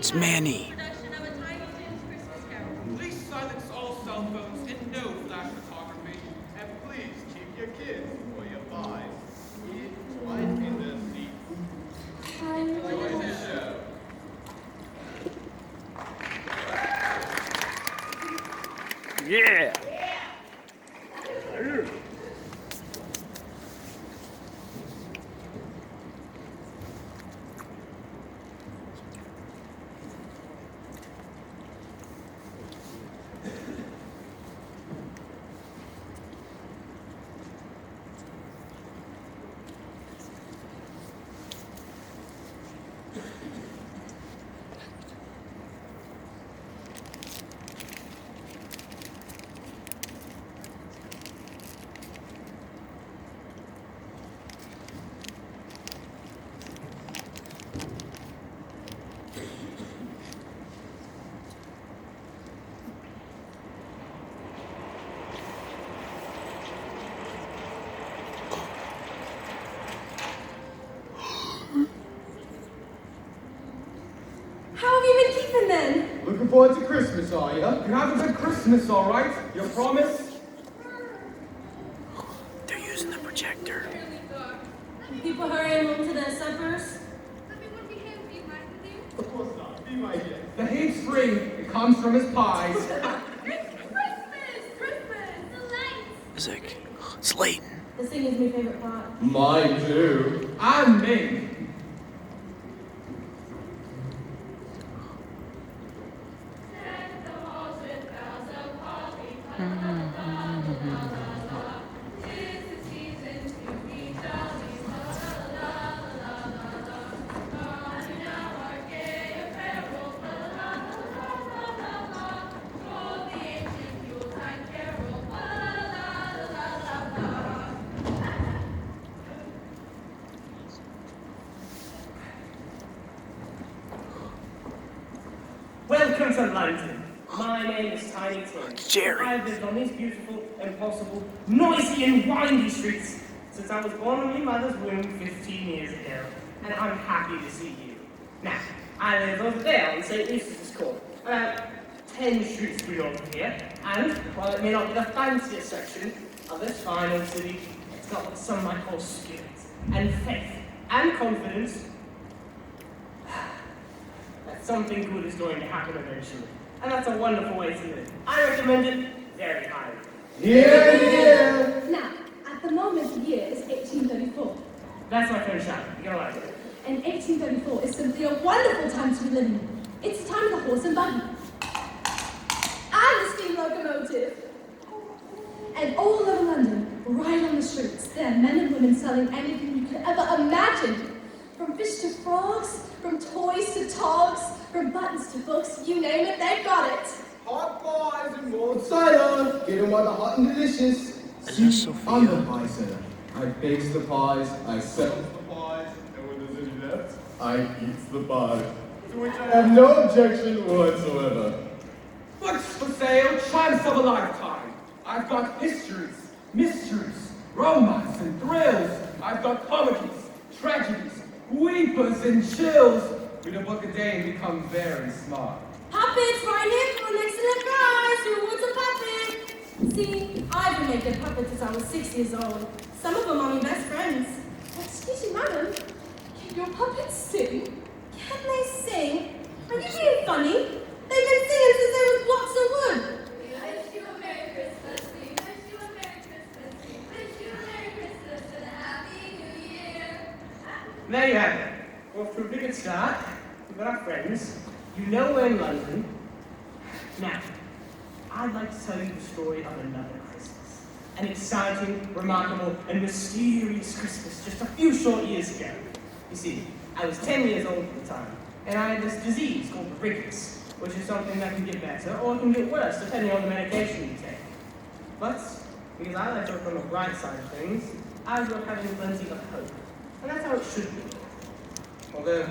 It's Manny. Please silence all cell phones and no flash photography. And please keep your kids or your pies right in their seats. Enjoy the show. Yeah. How have you been keeping then? Looking forward to Christmas, are you? You have a good Christmas, all right? You promise? They're using the projector. People hurrying home to their suppers? Of course not. Be my guest. The hate's free. It comes from his pies. Music. It's Leighton. The singing's my favorite part. Mine too. And me. Welcome to London. My name is Tiny Tim. Jerry. I've lived on these beautiful, impossible, noisy and windy streets since I was born in my mother's womb 15 years ago, and I'm happy to see you. Now, I live over there on St. Eustace's Court, about 10 streets beyond here, and while it may not be the fanciest section of this fine old city, it's got what some might call spirit, and faith, and confidence that something good is going to happen eventually. And that's a wonderful way to live. I recommend it very highly. Here, here. Now, at the moment, the year is 1834. That's my friend Shadow. You're gonna like it. And 1834 is simply a wonderful time to be living in. It's the time of the horse and buggy. And the steam locomotive. And all over London, right on the streets, there are men and women selling anything you could ever imagine. From fish to frogs, from toys to togs, from buttons to books, you name it, they've got it. Hot pies and mulled cider. Get 'em while they're hot and delicious. Is See, this Sophia? I'm the pie setter. I bakes the pies, I sells the pies, and when there's any left, I eats the pies. To which I have no objection whatsoever. What's for sale? Chance of a lifetime. I've got histories, mysteries, romance and thrills. I've got comedies, tragedies, weepers and chills. Read a book a day and become very smart. Puppets right here for an excellent prize. Who wants a puppet? See, I've been making puppets since I was 6 years old. Some of them are my best friends. Excuse me, madam. Can your puppets sing? Can they sing? Are you being funny? They've been singing since they were blocks of wood. We wish you a Merry Christmas. We wish you a Merry Christmas. We wish you a Merry Christmas and a Happy New Year. There you have it. Well, for a pretty good start, we've got our friends. You know we're in London. Now, I'd like to tell you the story of another Christmas. An exciting, remarkable, and mysterious Christmas just a few short years ago. You see, I was 10 years old at the time, and I had this disease called the rickets, which is something that can get better or can get worse depending on the medication you take. But, because I like to look on the bright side of things, I grew up having plenty of hope. And that's how it should be. Although,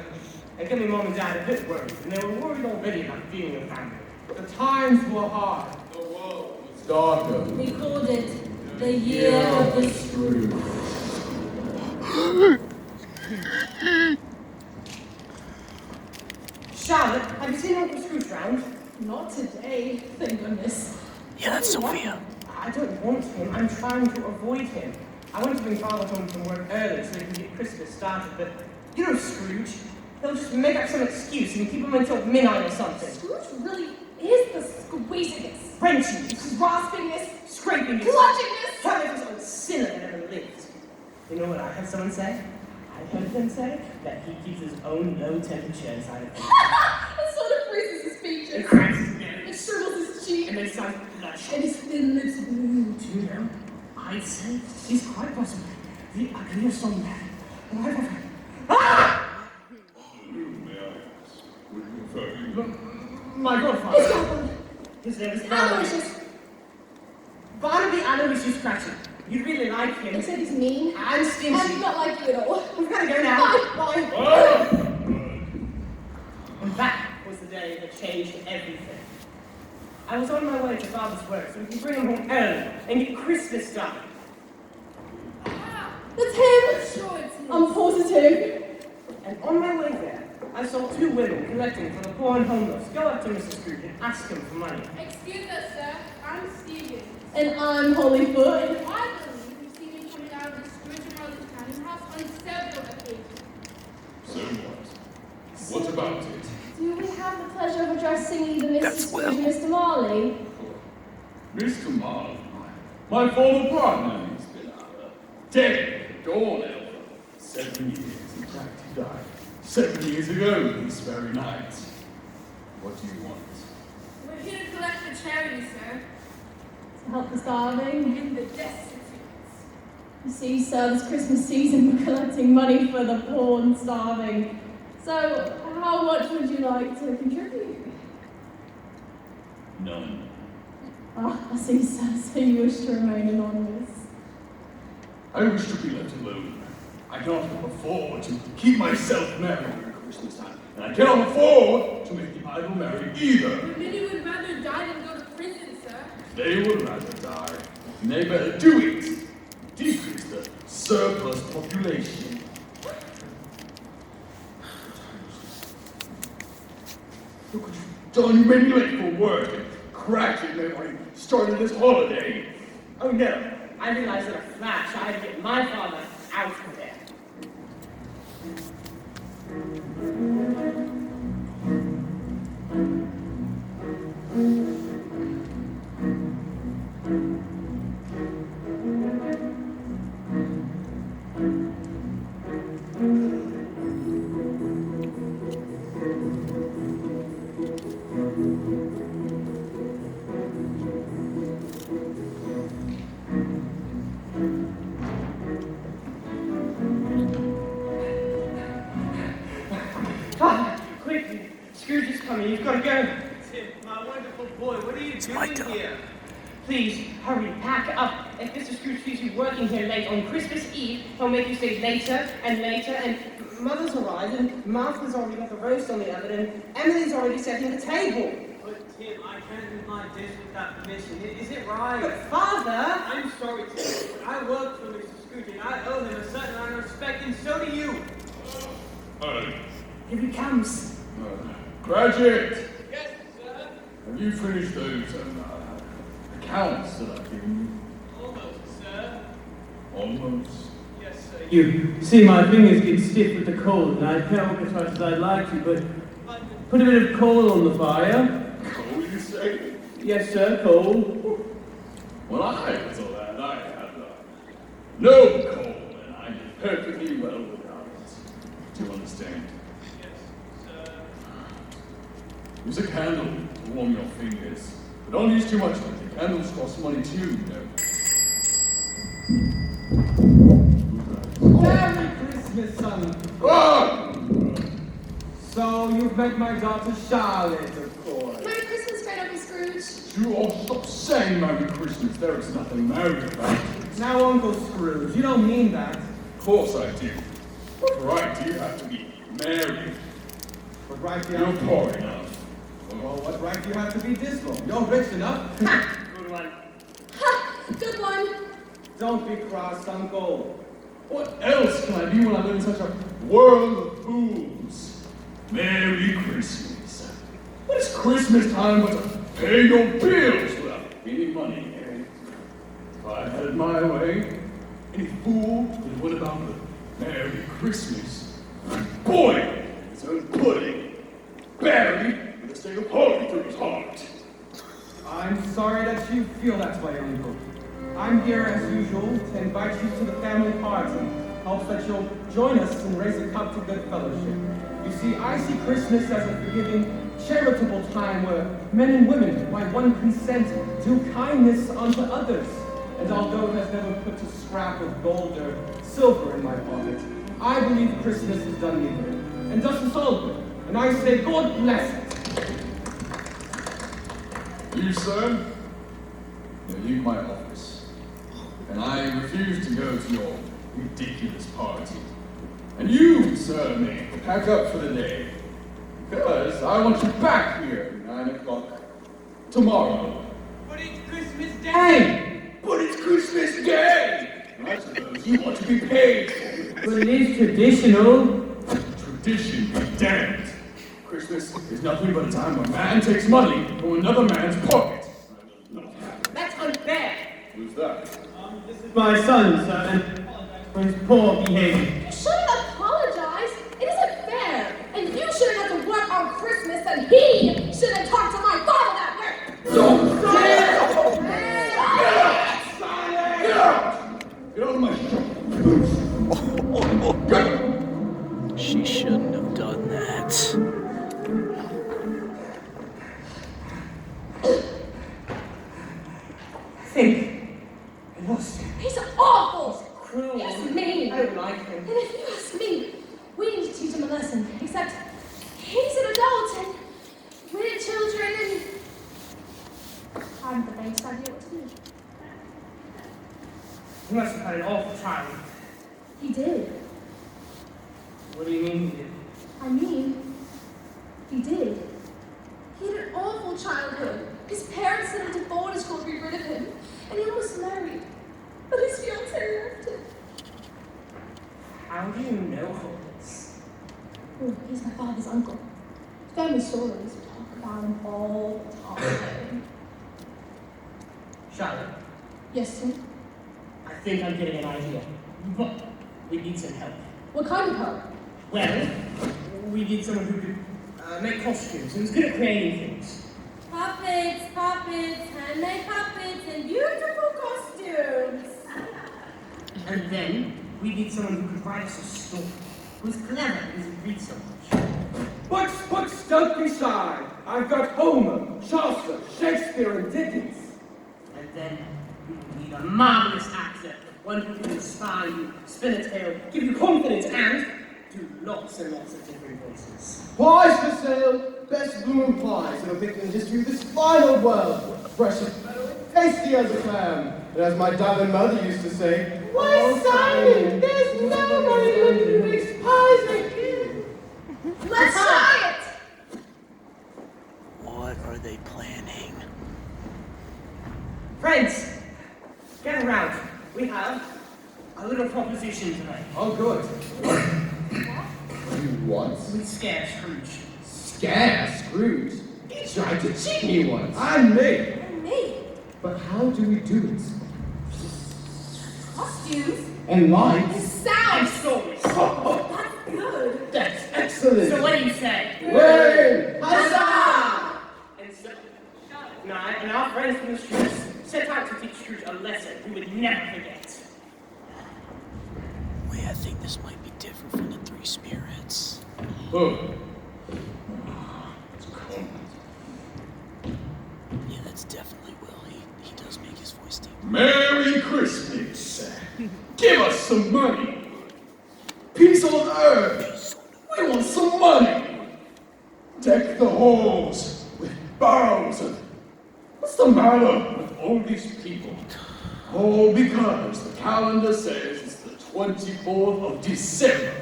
it got me mom and dad a bit worried, and they were worried already about being a family. The times were hard. The world was darker. We called it the Year of the Screw. Charlotte, have you seen Uncle Scrooge round? Not today, thank goodness. Yeah, that's Sophia. I don't want him. I'm trying to avoid him. I want to bring Father home from work early so he can get Christmas started, but you know Scrooge. He'll just make up some excuse and keep him until midnight or something. Scrooge really is the squeeziness, Wrenching, graspingness, scraping, clutching-ness. telling us a sinner that ever lived. You know what I heard someone say? I heard them say that he keeps his own low temperature inside of him. It sort of freezes his features. It cracks his It nose. shrivels his cheek. And then sounds bloodshot. And his thin lips blue. Do you know? I'd say he's quite possibly the ugliest old man that I've ever had. Ah! May I ask, would you prefer you? My His godfather. godfather. His name is Barnaby. Aloysius. Barnaby Aloysius Cratchit. You'd really like him. Except he's mean. And stingy. And not like you at all. We've got to go now. Bye. Ah! And that was the day that changed everything. I was on my way to Father's work so we could bring him home early and get Christmas done. That's him. Sure it's him. I'm positive. And on my way there, I saw two women collecting for the poor and homeless. Go up to Mrs. Scrooge and ask him for money. Excuse us, sir. I'm Stephen. And I'm Hollyfoot. I believe you've seen me coming out of the Scrooge and Marley's counting house on several occasions. So what? What about it? Do we have the pleasure of addressing either Mr. That's Scrooge Will. and Mr. Marley? Mr. Marley, my former partner, he's been dead at the dawn, Elder. 7 years, in fact, he died 7 years ago this very night. What do you want? We're here to collect for charity, sir. To help the starving? In the destitute. You see, sir, this Christmas season we're collecting money for the poor and starving. So, how much would you like to contribute? None. Ah, I see, sir, so you wish to remain anonymous. I wish to be left alone. I cannot afford to keep myself married during Christmas time, and I cannot afford to make the idol marry either. But many would rather die than go to prison, sir. They would rather die, and they better do it. Decrease the surplus population. Look what you've done. You made me late for work and Cratchit made when I started this holiday. Oh no, I realized in a flash I had to get my father out of there. Father, quickly, Scrooge is coming. You've got to go. Tim, my wonderful boy, what are you my doing dog. here? Please, hurry, pack up. If Mr. Scrooge sees you working here late on Christmas Eve, he'll make you stay later and later, and Mother's arrived, and Martha's already got the roast on the oven, and Emily's already setting the table. But Tim, I can't do my dish without permission. Is it right? But Father! I'm sorry, Tim, but I work for Mr. Scrooge, and I owe him a certain amount of respect, and so do you. Here he comes. Cratchit, Yes, sir. have you finished those accounts that I've given Almost, sir. you? Almost. Yes, sir. You see, my fingers get stiff with the cold, and I can't work as fast as I'd like to, but put a bit of coal on the fire. Coal, you say? Yes, sir, coal. When I was a lad, I had no coal, and I did perfectly well without it. Do you understand? Yes, sir. Use a candle to warm your fingers, but don't use too much of it. The candles cost money too, you know. Merry Christmas, son. Ah! So you've met my daughter Charlotte, of course. Merry Christmas, great Uncle Scrooge. You all stop saying Merry Christmas. There is nothing merry about it. Now, Uncle Scrooge, you don't mean that. Of course I do. What right do you have to be married? What right do you You're have to poor enough. Well, what right do you have to be dismal? You're rich enough. Good one. Ha! Good one. Don't be cross, Uncle. What else can I be when I live in such a world of fools? Merry Christmas. What is Christmas time but to pay your bills without any money, eh? If I had it my way, any fool would what about the Merry Christmas? Boy, his own pudding, buried with a stake of holy through his heart. I'm sorry that you feel that way, Uncle. I'm here as usual to invite you to the family party in hopes that you'll join us and raise a cup to good fellowship. You see, I see Christmas as a forgiving, charitable time where men and women, by one consent, do kindness unto others. And although it has never put a scrap of gold or silver in my pocket, I believe Christmas has done me good, and does us all good. And I say, God bless it. You, sir, you leave my office, and I refuse to go to your ridiculous party. And you, sir, may pack up for the day, because I want you back here at 9 o'clock tomorrow. But it's Christmas Day! Hey! But it's Christmas Day! And I suppose you want to be paid for it. But it is traditional. Tradition be damned. Christmas is nothing but a time when a man takes money from another man's pocket. That's unfair. Who's that? This is my son, sir, and for his poor behavior. You shouldn't apologize. It isn't fair. And you shouldn't have to work on Christmas, and he shouldn't talk to my father that way. Don't dare! Get out! Get out of my shop! She shouldn't have done that. Think. I lost him. He's awful. Cruel. He's mean. I don't like him. And if you ask me, we need to teach him a lesson. Except he's an adult and we're children and I haven't the least idea what to do. He must have had an awful childhood. He did. What do you mean he did? I mean, he did. He had an awful childhood. His parents sent him to boarding school to be rid of him, and he almost married. But his fiancée left him. How do you know all this? Oh, he's my father's uncle. Family stories, we talk about him all the time. Charlotte, Yes, sir? I think I'm getting an idea. But we need some help. What kind of help? Well, we need someone who could make costumes and is good at creating things. Puppets, puppets, handmade puppets, and beautiful costumes. And then we need someone who could write us a story, who's clever and doesn't read so much. Books, don't be shy. I've got Homer, Chaucer, Shakespeare, and Dickens. And then we need a marvelous actor, one who can inspire you, spin a tale, give you confidence, and do lots and lots of different voices. Pies for sale, best blooming pies ever picked in the history of this fine old world. Fresh as tasty as a clam. And as my darling mother used to say, why, Simon, there's nobody who makes pies like you. Let's try it! What are they planning? Friends, get around. We have a little proposition tonight. Oh, good. You what? We scare Scrooge. Scare Scrooge? He tried to cheat me once. And me. And me. But how do we do it? Costumes. And And lights? And sounds. stories. That's good. That's excellent. So what do you say? Wait! Huzzah! And so, and I and our friends from the streets set out to teach Scrooge a lesson he would never forget. Wait, I think this might be different from the Three Spirits. Oh. Yeah, that's definitely Will. He does make his voice deep. Merry Christmas! Give us some money! Peace on earth! We want some money! Deck the halls with boughs and... What's the matter with all these people? All because the calendar says it's the 24th of December.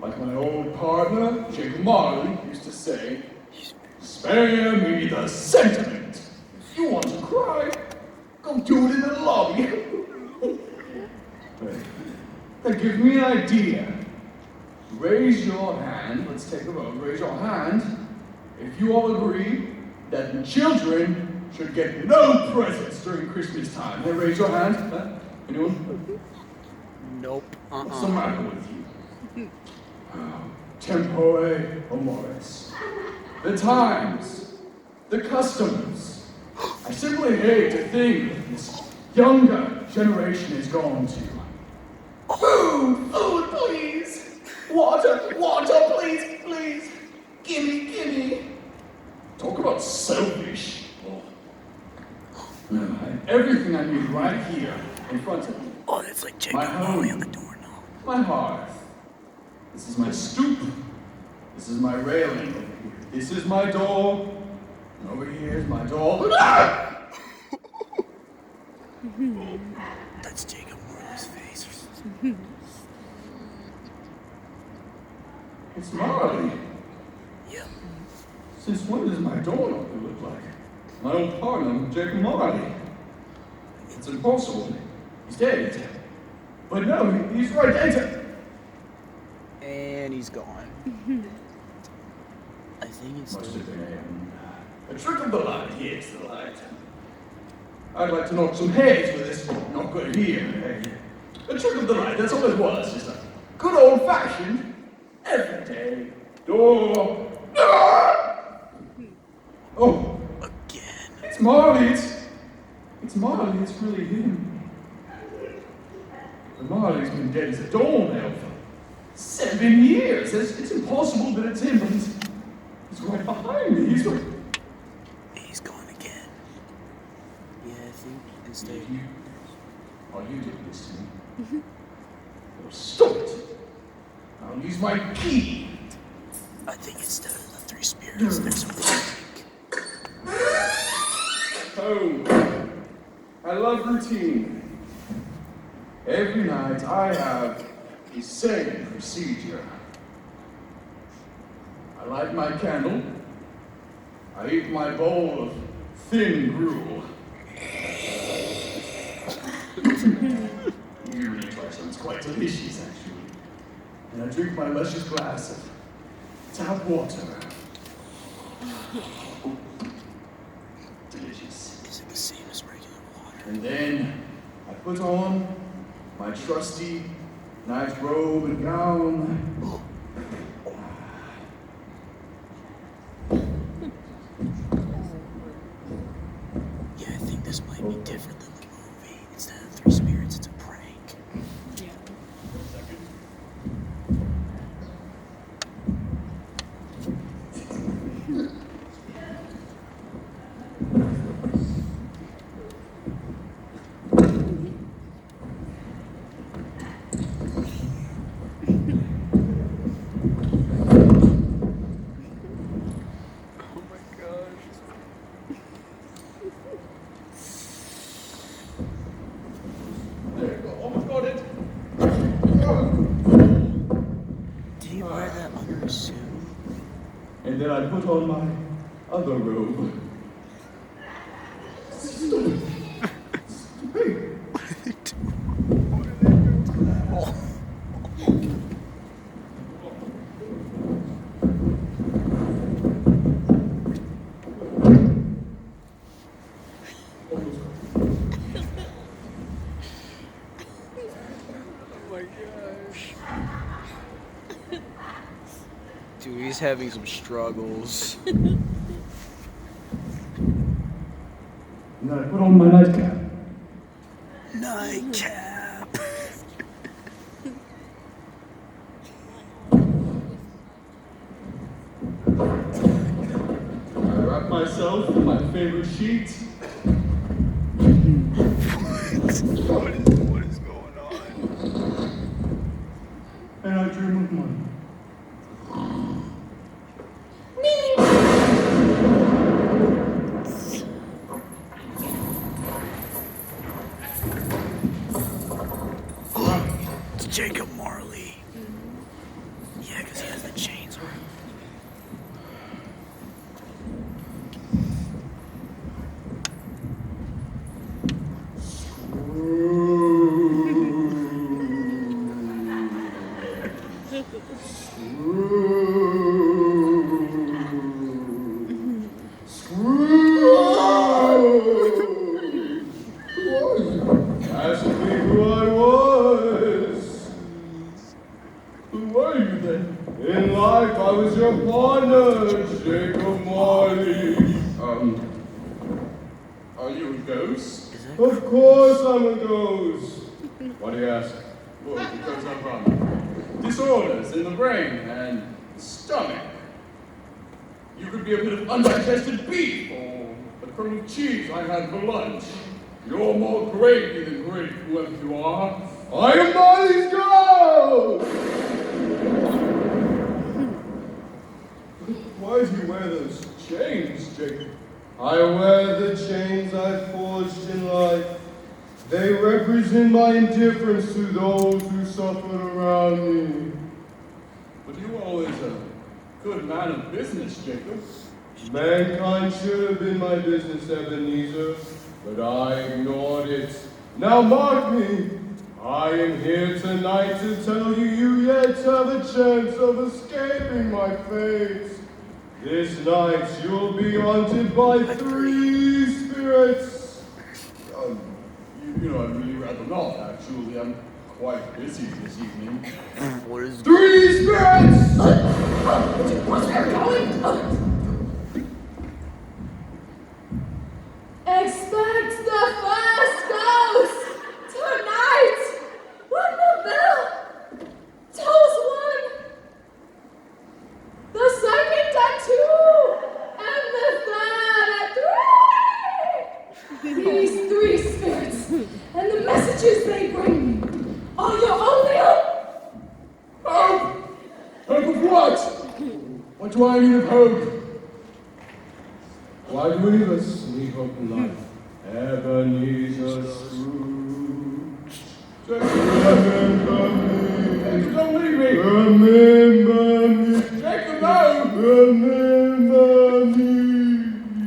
Like my old partner, Jake Marley, used to say, spare me the sentiment. If you want to cry, go do it in the lobby. That gives me an idea. raise your hand. Let's take a vote. Raise your hand if you all agree that the children should get no presents during Christmas time. Then raise your hand. Anyone? Nope. What's the matter with you? Tempore amoris. The times, the customs. I simply hate to think that this younger generation is gone to. Food, food, please. Water, water, please, please. Gimme, gimme. Talk about selfish. No, I have everything I need right here in front of me. Oh, that's like Jacob Marley on the doorknob. My hearth. This is my stoop. This is my railing. This is my door. And over here is my door. That's Jacob Marley's face. It's Marley. Yep. Since when does my door look like my old partner, Jacob Marley? It's impossible. He's dead. But no, he's right there. And he's gone. I think it's Must have been a trick of the light. Yes, the light. I'd like to knock some heads with this not good here. A trick of the light, that's all it was. Just a good old-fashioned, everyday door. Oh. again. It's Marley. It's Marley. It's really him. But Marley's been dead as a doornail for 7 years. It's impossible that it's him, but he's right behind me. He's right. He's gone again. Yeah, I think instead. Are you doing this to me? Oh, stop it! I'll use my key. I think instead of the three spirits, there's a prank. Home. I love routine. Every night I have the same procedure. I light my candle. I eat my bowl of thin gruel. You really try some. It's quite delicious, actually. And I drink my luscious glass of tap water. Delicious. Is it the same as regular water? And then I put on my trusty nice robe and gown. Yeah, I think this might be different than the movie. Instead of three spirits, it's a prank. There you go. Almost got it. Did he wear that under his suit? And then I put on my other robe. Dude, he's having some struggles. And then I put on my nightcap. Nightcap. I wrap myself in my favorite sheet. What is going on? And I dream of money. It's Jacob Marley. Yeah, because he has the chains on. your partner, Jacob Marley. Are you a ghost? Of course I'm a ghost. Why do you ask? Well, because of disorders in the brain and the stomach. You could be a bit of undigested beef or a crumb of cheese I had for lunch. You're more gravy than great, whoever you are. I am Marley's ghost! Why do you wear those chains, Jacob? I wear the chains I forged in life. They represent my indifference to those who suffered around me. But you were always a good man of business, Jacob. Mankind should have been my business, Ebenezer, but I ignored it. Now mark me. I am here tonight to tell you you yet have a chance of escaping my fate. This night you'll be haunted by 3 spirits. You know, I'd really rather not, actually. I'm quite busy this evening. What is 3 spirits! What's where going? Expect the first ghost tonight. When the bell tolls 1, the second at 2, and the third at 3. These 3 spirits and the messages they bring me are your only hope. Hope! Hope of what? What do I need of hope? Why do any of us need hope in life? Ebenezer.